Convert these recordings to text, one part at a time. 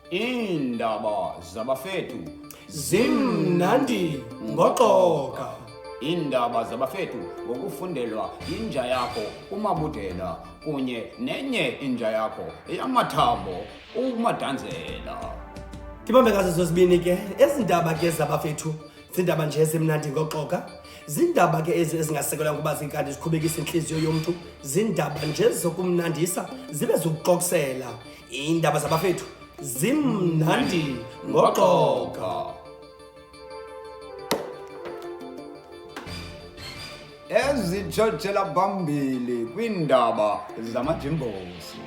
Indaba zabafethu zimnandi ngoxoka. Indaba zabafethu ngokufundelwa inja yakho uMabudela kunye nenye inja yakho eyamathambo uMadanzela. Ndibambe ngazo zozibini ke ezindaba ke zabafethu zindaba nje ezimnandi ngoxoka. Zindaba ke ezingasekelwa ngoba zinkandi ziqhubekisa inhliziyo yomuntu. Zindaba nje zokumnandisa zibe zokuxoxela. Indaba zabafethu zimnandi ngoxoka. Ezitshotshela phambili kwindaba zamajimbosi.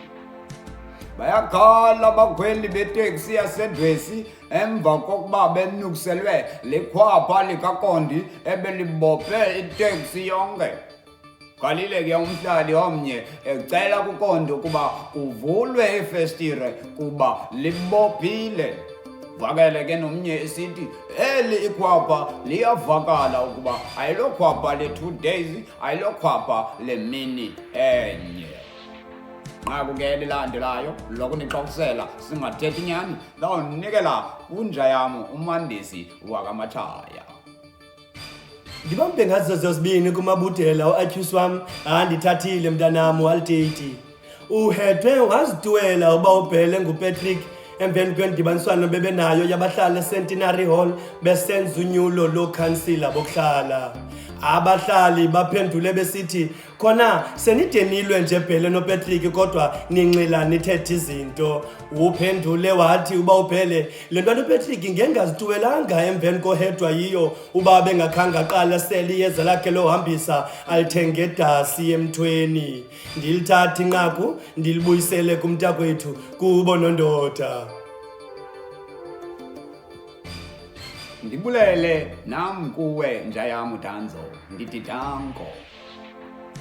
Bayakhala abakhweli beteksi yaseDwesi emva kokuba benukuselwe likhwapha likaKondi ebelibophe iteksi yonke. Qalile ke umhlali omnye ecela kuKondi ukuba kuvulwe ifestire kuba libophile. Vakele ke nomnye esithi eli ikhwapha liyavakala ukuba ayilokhwapha le-2 days ayilokhwapha le-mini enye. Nqa ke lilandelayo lokunixoxisela singathethi nyani lawunikela kunja yam umandisi wakamathaya. Ndibambe ngazo zozibini kuMabudela uAccuse wam andithathile mntanam walidate. Uhedwe wazituwela uba ubhele nguPatrick emveni kwendibaniswano bebenayo yabahlali eCentenary Hall besenza unyulo lokhansila bokuhlala. Abahlali baphendule besithi khona senidenilwe nje Bhele noPatrick kodwa ninxila nithethe izinto. Uphendule wathi uba uBhele le nto uPatrick ngengazituwelanga emveni kohedwa yiyo uba bengakhanga aqala sele iyeza lakhe lohambisa alithenge edasi emthweni. Ndilithatha inqaku ndilibuyisele kumntakwethu kubo nondoda. Ndibulele nam kuwe nja yam uDanzo ndithi danko.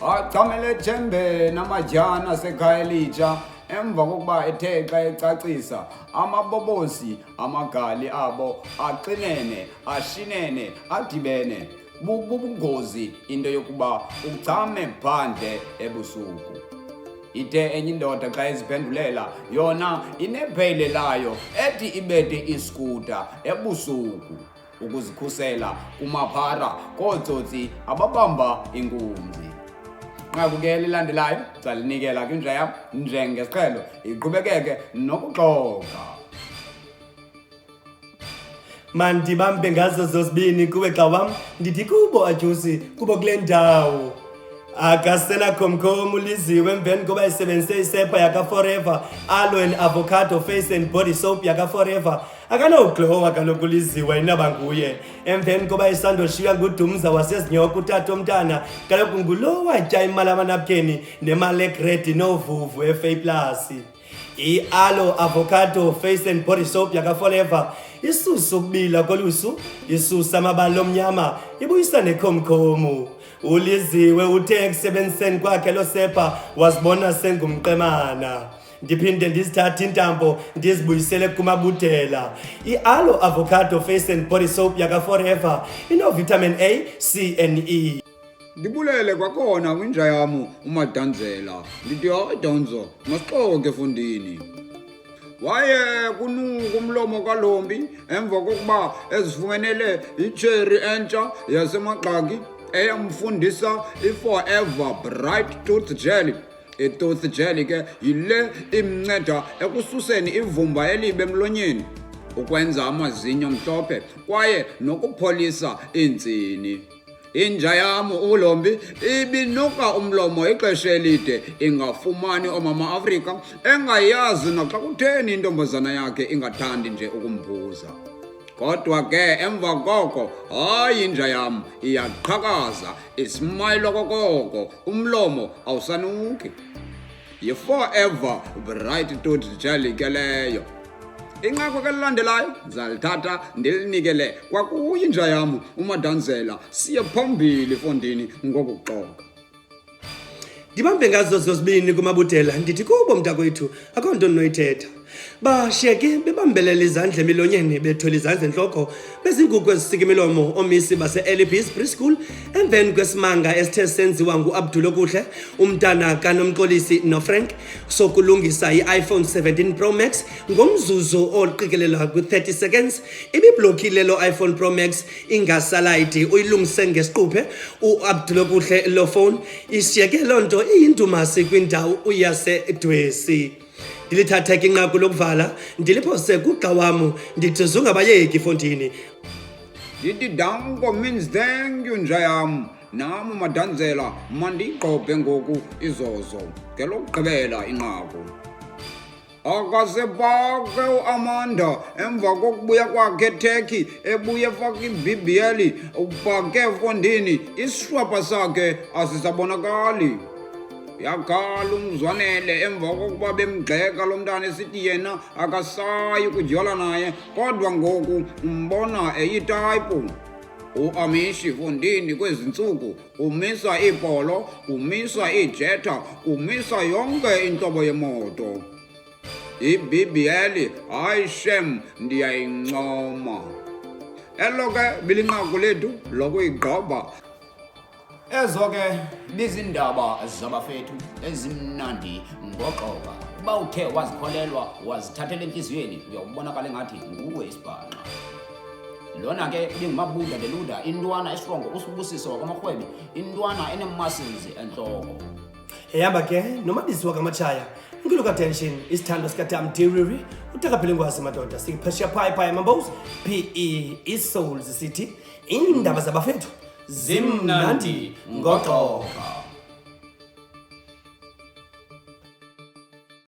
Achamele Thembe namajana sekhaya elitsha emva kokuba ethe xa ecacisa amabobosi amagali abo axinene ashinene adibene bubungozi into yokuba uchame phandle ebusuku. Ite enye indoda xa iziphendulela yona inepheyile layo ethi ibethe iskuta ebusuku ukuzikhusela kumaphara kootsotsi ababamba inkunzi. Nqa ke lilandelayo xalinikela kwinja yam njengesiqhelo iqhubekeke nokuxoka. Mandibambe ngazo zozibini kuwe xa wam ndithi kubo Ajusi kubo kule ndawo. Akasena khomkhomu liziwe emveni koba isebenzise isepa yaka-Forever aloe and avocado face and body soap yaka-Forever akanoglowa kaloku liziwe inaba nguye emveni koba isandoshiywa ngudumza wasezinyoka utata omntana kaloku ngulo watya imali amanapkeni nemali egredi novuvu eFayplus. I-aloe avocado face and body soap yaka-Forever isusa ukubila kolusu, isusa amabala omnyama, ibuyisa nekhomkhomu. Uliziwe uthe ekusebenziseni kwakhe lo sepa wazibona sengumqemana. Ndiphinde ndizithathe intambo ndizibuyisele kuMabudela. I-aloe avocado face and body soap yaka-Forever ino-vitamin A, C and E. Ndibulele kwakhona kwinja yam uMadanzela ndithi hayi Donzo masixoke efundini. Waye kunuka umlomo kaLombi emva kokuba ezifumenele icherry entsha yasemagxaki eyamfundisa i-Forever Bright Tooth Jelly. I-tooth jelly ke yile imnceda ekususeni ivumba elibe emlonyeni, ukwenza amazinyo mhlophe kwaye nokupholisa iintsini. Inja yam uLombi ibinuka umlomo ixesha elide ingafumani oomama Afrika engayazi naxa kutheni intombazana yakhe ingathandi nje ukumphuza. Kodwa ke emva koko hayi inja yam iyaqhakaza ismayilo kokoko umlomo awusanuki. Yi-Forever Bright Tooth Jelly ke leyo. Inqaku ke lilandelayo ndizalithatha ndilinikele kwakuyo inja yam uMadanzela siye phambili efondini ngokuxoka. ndibambe ngazo zozibini kumabudela ndithi kubo mntakwethu akho nto ndinoyithetha. Bashiyeke bebambelela izandla emilonyeni bethwele izandla entloko bezinguku ezisika imilomo oomisi base-LB's preschool emveni kwesimanga esithe senziwa nguAbdul Okuhle umntana kaNomxolisi noFrank sokulungisa i-iPhone 17 Pro Max ngomzuzu oqikelela kwi-30 seconds. Ibiblokile lo iPhone Pro Max ingasalayidi uyilungise ngesiquphe uAbdul Okuhle lo phone ishiyeke loo nto iyindumasi kwindawo yaseDwesi. Ndilithatha ke inqaku lokuvala ndiliphose kugxa wam ndithi zungabayeki efondini. Ndithi danko means thank you nja yam. Nam uMadanzela mandiyiqophe ngoku izozo ngelokugqibela inqaku. Akasebake uAmanda emva kokubuya kwakhe eTurkey ebuye efaka iBBL ubhake efondini isishwapha sakhe asisabonakali. Yakhala uMzwanele emva kokuba bemgxeka lo mntana esithi yena akasayi kudyala naye kodwa ngoku umbona eyitayipu. U-Amishi fondini kwezi ntsuku umisa iipolo, umisa iijeta, umisa yonke intlobo yemoto. iBBL hayi shem ndiyayincoma. Elo ke bilinqaku lethu lokuyigqoba. Ezo ke bizindaba zabafethu ezimnandi ngoxoka. Uba uthe wazikholelwa wazithathela enhliziyweni uyawubonakala ngathi nguwe isibhanqa. Lona ke bengumabunda leluda intwana estrong usibusiso kwamarhwebi intwana enemuscles enhloko. Ehamba ke nomabisi wakaMatshaya inkulu ka-tension isithando sikaTamtiriri uTakaphile Ngwasi madoda siphesheya phaya mambos PE iSouls City indaba zabafethu Zimnandi ngoxoka.